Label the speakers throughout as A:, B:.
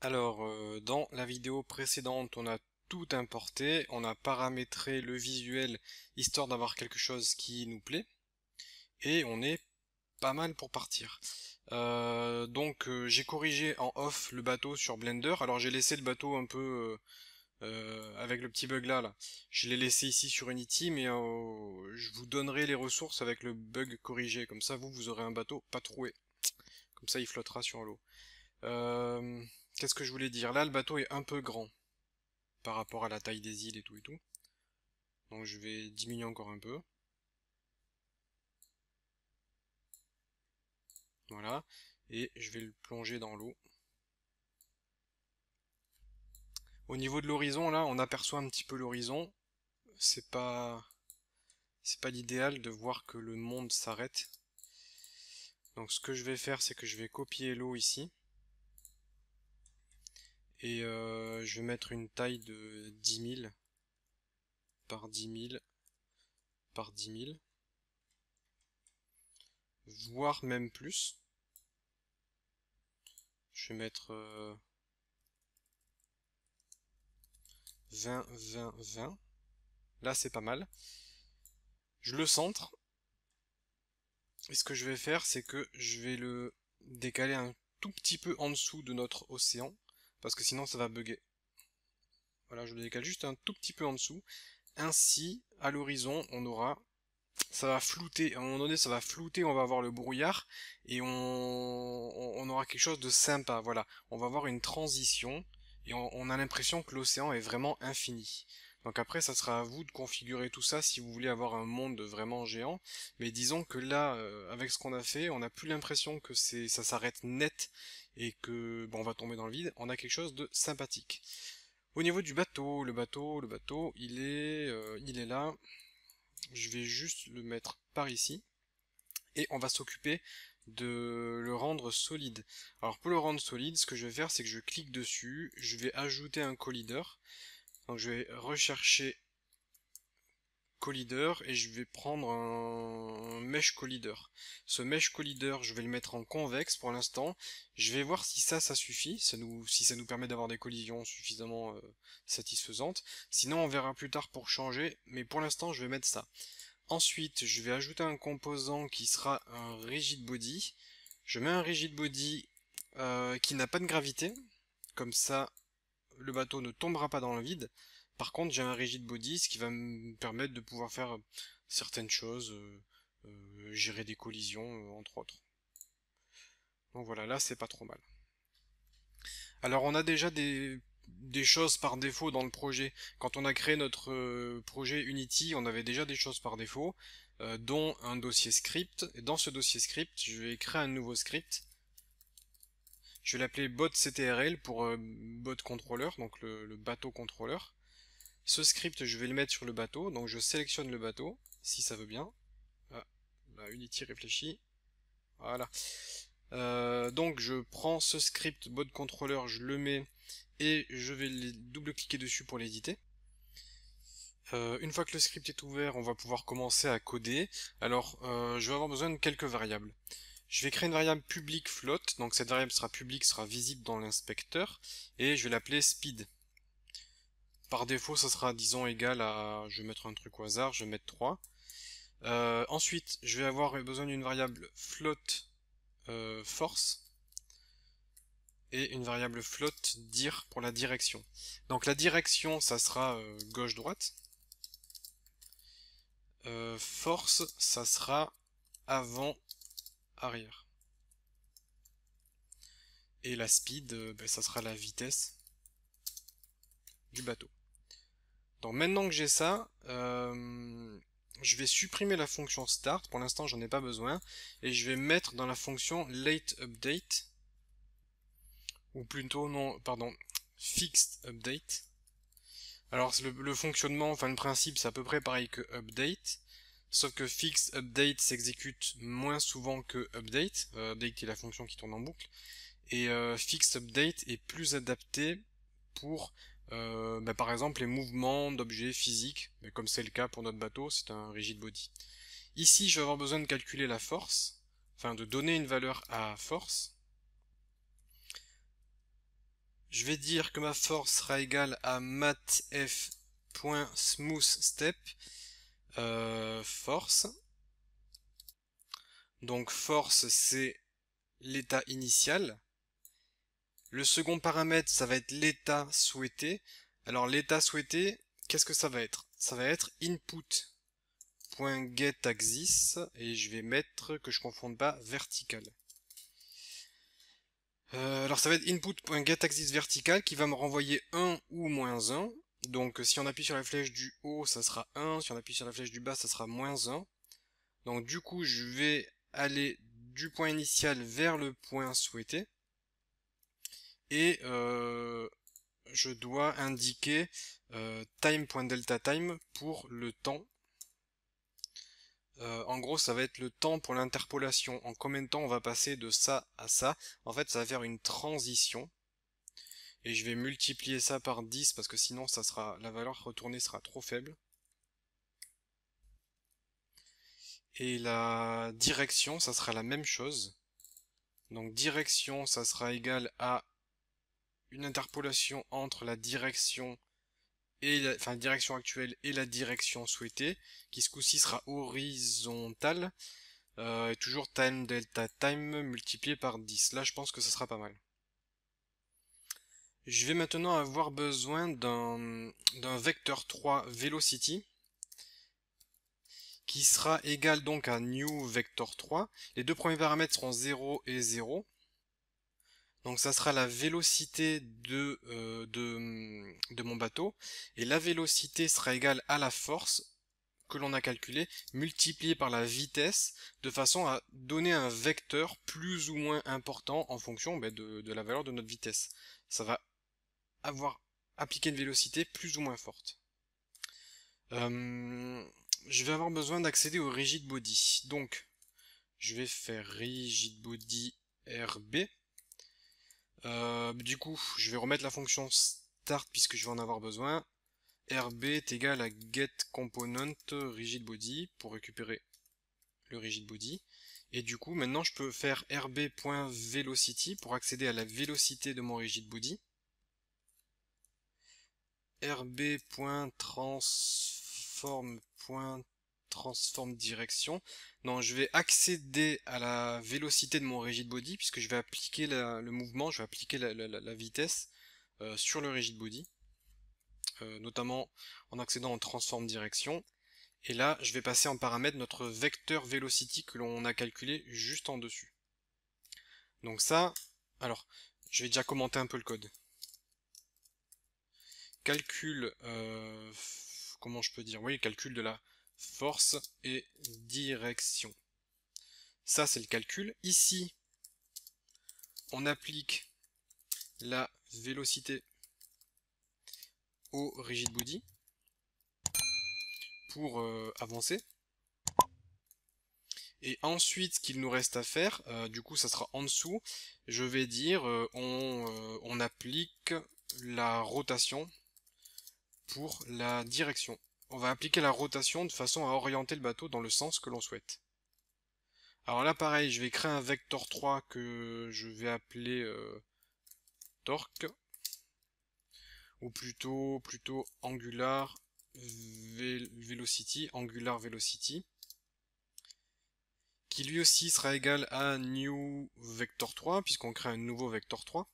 A: Alors, dans la vidéo précédente, on a tout importé, on a paramétré le visuel histoire d'avoir quelque chose qui nous plaît, et on est pas mal pour partir. J'ai corrigé en off le bateau sur Blender. Alors j'ai laissé le bateau un peu avec le petit bug là. Je l'ai laissé ici sur Unity, mais je vous donnerai les ressources avec le bug corrigé. Comme ça, vous aurez un bateau pas troué. Comme ça, il flottera sur l'eau. Euh, Qu'est-ce que je voulais dire? Là, le bateau est un peu grand par rapport à la taille des îles et tout et tout. Donc je vais diminuer encore un peu. Voilà. Et je vais le plonger dans l'eau. Au niveau de l'horizon, là, on aperçoit un petit peu l'horizon. C'est pas... C'est pas l'idéal de voir que le monde s'arrête. Donc ce que je vais faire, c'est que je vais copier l'eau ici. Et je vais mettre une taille de 10 000 par 10 000 par 10 000. Voire même plus. Je vais mettre 20, 20, 20. Là, c'est pas mal. Je le centre. Et ce que je vais faire, c'est que je vais le décaler un tout petit peu en dessous de notre océan. Parce que sinon, ça va bugger. Voilà, je le décale juste un tout petit peu en dessous. Ainsi, à l'horizon, on aura... Ça va flouter. À un moment donné, ça va flouter, on va avoir le brouillard. Et on aura quelque chose de sympa. Voilà, on va avoir une transition. Et on a l'impression que l'océan est vraiment infini. Donc après, ça sera à vous de configurer tout ça si vous voulez avoir un monde vraiment géant. Mais disons que là, avec ce qu'on a fait, on n'a plus l'impression que ça s'arrête net et que bon, on va tomber dans le vide. On a quelque chose de sympathique. Au niveau du bateau, le bateau, il est là. Je vais juste le mettre par ici et on va s'occuper de le rendre solide. Alors pour le rendre solide, ce que je vais faire, c'est que je clique dessus, je vais ajouter un collider. Donc je vais rechercher collider et je vais prendre un mesh collider. Ce mesh collider, je vais le mettre en convexe pour l'instant. Je vais voir si ça suffit, si ça nous permet d'avoir des collisions suffisamment satisfaisantes. Sinon, on verra plus tard pour changer, mais pour l'instant, je vais mettre ça. Ensuite, je vais ajouter un composant qui sera un rigid body. Je mets un rigid body qui n'a pas de gravité. Comme ça, le bateau ne tombera pas dans le vide. Par contre, j'ai un rigid body, ce qui va me permettre de pouvoir faire certaines choses, gérer des collisions, entre autres. Donc voilà, là c'est pas trop mal. Alors on a déjà des choses par défaut dans le projet. Quand on a créé notre projet Unity, on avait déjà des choses par défaut, dont un dossier script. Et dans ce dossier script, je vais créer un nouveau script. Je vais l'appeler botctrl pour bot controller, donc le bateau contrôleur. Ce script, je vais le mettre sur le bateau, donc je sélectionne le bateau, si ça veut bien. Ah, la Unity réfléchit. Voilà. Donc je prends ce script bot controller, je le mets et je vais double-cliquer dessus pour l'éditer. Une fois que le script est ouvert, on va pouvoir commencer à coder. Alors, je vais avoir besoin de quelques variables. Je vais créer une variable public float, donc cette variable sera publique, sera visible dans l'inspecteur, et je vais l'appeler speed. Par défaut, ça sera, disons, égal à... Je vais mettre un truc au hasard, je vais mettre 3. Ensuite, je vais avoir besoin d'une variable float force et une variable float dir pour la direction. Donc la direction, ça sera gauche-droite. Force, ça sera avant-arrière. Et la speed, ça sera la vitesse du bateau. Donc maintenant que j'ai ça, je vais supprimer la fonction start, pour l'instant j'en ai pas besoin, et je vais mettre dans la fonction late update, ou plutôt non, pardon, fixed update. Alors le fonctionnement, enfin le principe c'est à peu près pareil que update, sauf que fixed update s'exécute moins souvent que update, update est la fonction qui tourne en boucle, et fixed update est plus adapté pour par exemple les mouvements d'objets physiques, mais comme c'est le cas pour notre bateau, c'est un rigid body. Ici je vais avoir besoin de calculer la force, enfin de donner une valeur à force. je vais dire que ma force sera égale à mathf.smoothStep force. Donc force c'est l'état initial. Le second paramètre ça va être l'état souhaité. Alors l'état souhaité, qu'est-ce que ça va être? Ça va être input.getAxis et je vais mettre que je confonde pas vertical. Alors ça va être input.getAxis vertical qui va me renvoyer 1 ou moins 1. Donc si on appuie sur la flèche du haut, ça sera 1. Si on appuie sur la flèche du bas, ça sera moins 1. Donc du coup, je vais aller du point initial vers le point souhaité. Et je dois indiquer time.deltaTime pour le temps. En gros, ça va être le temps pour l'interpolation. En combien de temps on va passer de ça à ça? En fait, ça va faire une transition. Et je vais multiplier ça par 10 parce que sinon ça sera, la valeur retournée sera trop faible. Et la direction, ça sera la même chose. Donc direction, ça sera égal à une interpolation entre la direction et la direction actuelle et la direction souhaitée, qui ce coup-ci sera horizontale. Et toujours time delta time multiplié par 10. Là, je pense que ça sera pas mal. Je vais maintenant avoir besoin d'un vecteur 3 velocity qui sera égal donc à new vector 3. Les deux premiers paramètres seront 0 et 0. Donc ça sera la vélocité de mon bateau. Et la vélocité sera égale à la force que l'on a calculée multipliée par la vitesse de façon à donner un vecteur plus ou moins important en fonction de la valeur de notre vitesse. Ça va avoir appliqué une vélocité plus ou moins forte. Je vais avoir besoin d'accéder au rigid body. Donc, je vais faire rigid body RB. Du coup, je vais remettre la fonction start puisque je vais en avoir besoin. RB est égal à getComponent rigid body pour récupérer le rigid body. Et du coup, maintenant, je peux faire rb.velocity pour accéder à la vélocité de mon rigid body. rb.transform direction. Non, je vais accéder à la vélocité de mon rigid body puisque je vais appliquer le mouvement, je vais appliquer la vitesse sur le rigid body, notamment en accédant en transform direction. Et là, je vais passer en paramètre notre vecteur velocity que l'on a calculé juste en dessus. Donc ça, alors, je vais déjà commenter un peu le code. Calcul, comment je peux dire? Oui, calcul de la force et direction. Ça, c'est le calcul. Ici, on applique la vélocité au rigid body pour avancer. Et ensuite, ce qu'il nous reste à faire, du coup, ça sera en dessous. Je vais dire, on applique la rotation pour la direction. On va appliquer la rotation de façon à orienter le bateau dans le sens que l'on souhaite. Alors là pareil, je vais créer un vector 3 que je vais appeler torque, ou plutôt angular velocity, qui lui aussi sera égal à new vector 3, puisqu'on crée un nouveau vector 3.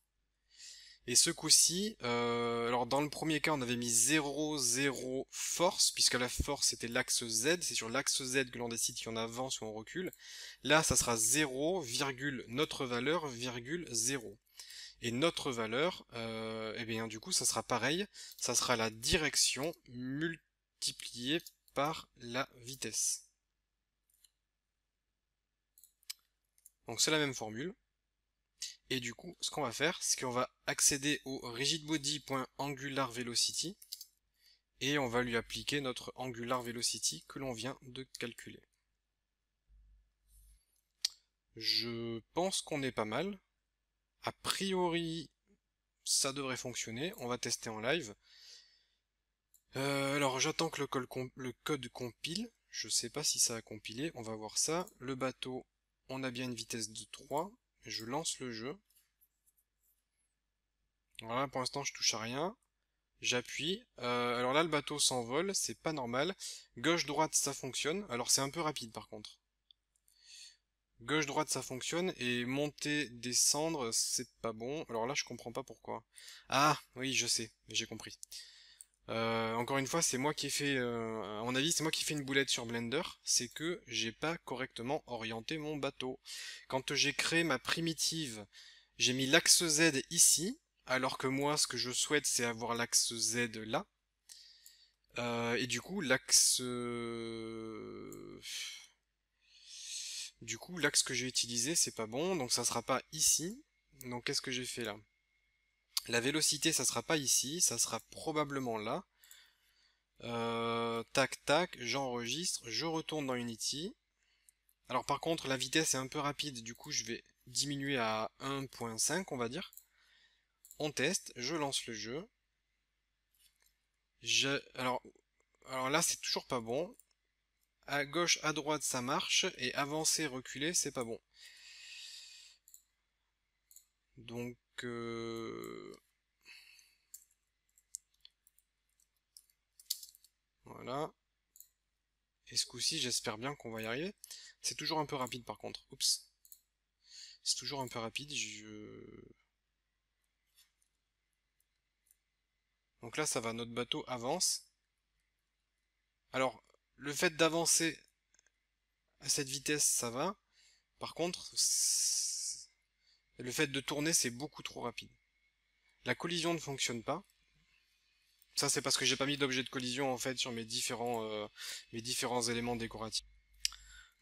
A: Et ce coup-ci, alors dans le premier cas on avait mis 0, 0 force, puisque la force c'était l'axe Z, c'est sur l'axe Z que l'on décide si on avance ou on recule. Là ça sera 0, virgule, notre valeur, virgule, 0. Et notre valeur, et bien du coup ça sera pareil, ça sera la direction multipliée par la vitesse. Donc c'est la même formule. Et du coup, ce qu'on va faire, c'est qu'on va accéder au rigidbody.angularVelocity et on va lui appliquer notre AngularVelocity que l'on vient de calculer. Je pense qu'on est pas mal. A priori, ça devrait fonctionner. On va tester en live. Alors j'attends que le code compile. Je sais pas si ça a compilé. On va voir ça. Le bateau, on a bien une vitesse de 3. Je lance le jeu. Voilà, pour l'instant je touche à rien. J'appuie. Alors là le bateau s'envole, c'est pas normal. Gauche-droite ça fonctionne. Alors c'est un peu rapide par contre. Gauche-droite ça fonctionne et monter, descendre c'est pas bon. Alors là je comprends pas pourquoi. Ah oui je sais, j'ai compris. Encore une fois c'est moi qui ai fait, à mon avis c'est moi qui ai fait une boulette sur Blender. C'est que j'ai pas correctement orienté mon bateau. Quand j'ai créé ma primitive, j'ai mis l'axe Z ici. Alors que moi ce que je souhaite c'est avoir l'axe Z là. Et du coup l'axe que j'ai utilisé c'est pas bon, donc ça sera pas ici. Donc qu'est-ce que j'ai fait là? La vélocité ça sera pas ici, ça sera probablement là. Tac tac, j'enregistre, je retourne dans Unity. Alors par contre la vitesse est un peu rapide, du coup je vais diminuer à 1.5 on va dire. On teste, je lance le jeu. Alors là c'est toujours pas bon. À gauche, à droite ça marche, et avancer, reculer c'est pas bon. Donc voilà. Et ce coup-ci j'espère bien qu'on va y arriver. C'est toujours un peu rapide par contre. Oups. C'est toujours un peu rapide. Donc là ça va, notre bateau avance. Alors, le fait d'avancer à cette vitesse, ça va. Par contre, le fait de tourner, c'est beaucoup trop rapide. La collision ne fonctionne pas. Ça, c'est parce que j'ai pas mis d'objet de collision en fait sur mes différents éléments décoratifs.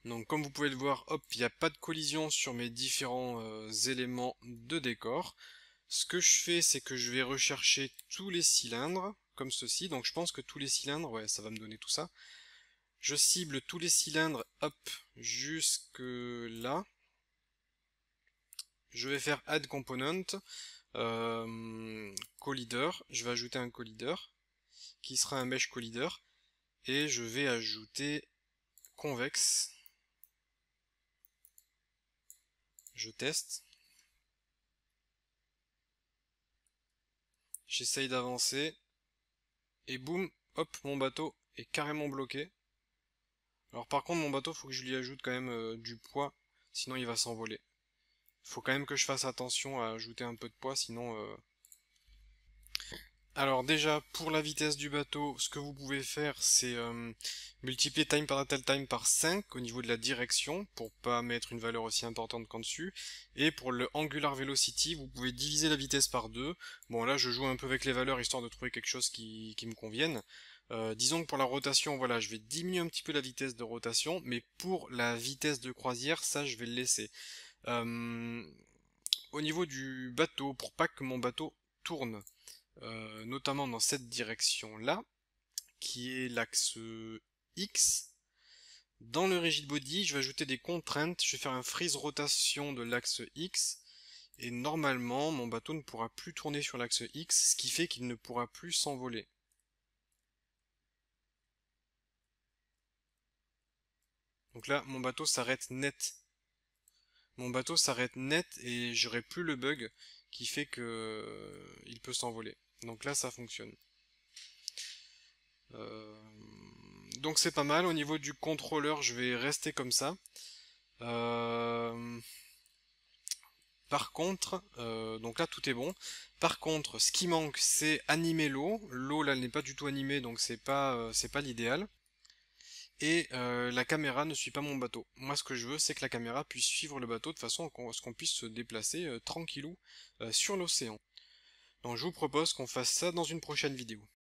A: Donc, comme vous pouvez le voir, hop, il n'y a pas de collision sur mes différents éléments de décor. Ce que je fais, c'est que je vais rechercher tous les cylindres, comme ceci. Donc, je pense que tous les cylindres, ouais, ça va me donner tout ça. Je cible tous les cylindres, hop, jusque là. Je vais faire Add Component, Collider. Je vais ajouter un Collider, qui sera un Mesh Collider. Et je vais ajouter Convex. Je teste. J'essaye d'avancer. Et boum, hop, mon bateau est carrément bloqué. Alors par contre, mon bateau, faut que je lui ajoute quand même du poids, sinon il va s'envoler. Faut quand même que je fasse attention à ajouter un peu de poids, sinon... Alors déjà, pour la vitesse du bateau, ce que vous pouvez faire, c'est multiplier time parental time par 5 au niveau de la direction, pour pas mettre une valeur aussi importante qu'en dessus. Et pour le angular velocity, vous pouvez diviser la vitesse par 2. Bon là, je joue un peu avec les valeurs, histoire de trouver quelque chose qui me convienne. Disons que pour la rotation, voilà, je vais diminuer un petit peu la vitesse de rotation, mais pour la vitesse de croisière, ça je vais le laisser. Euh, Au niveau du bateau, pour pas que mon bateau tourne, notamment dans cette direction-là, qui est l'axe X, dans le rigid body, je vais ajouter des contraintes, je vais faire un freeze rotation de l'axe X, et normalement, mon bateau ne pourra plus tourner sur l'axe X, ce qui fait qu'il ne pourra plus s'envoler. Donc là, mon bateau s'arrête net. Mon bateau s'arrête net et j'aurai plus le bug qui fait que il peut s'envoler. Donc là, ça fonctionne. Euh, donc c'est pas mal. Au niveau du contrôleur, je vais rester comme ça. Par contre, donc là tout est bon. Par contre, ce qui manque, c'est animer l'eau. L'eau là, elle n'est pas du tout animée, donc c'est pas l'idéal. Et la caméra ne suit pas mon bateau. Moi, ce que je veux, c'est que la caméra puisse suivre le bateau de façon à ce qu'on puisse se déplacer tranquillou sur l'océan. Donc, je vous propose qu'on fasse ça dans une prochaine vidéo.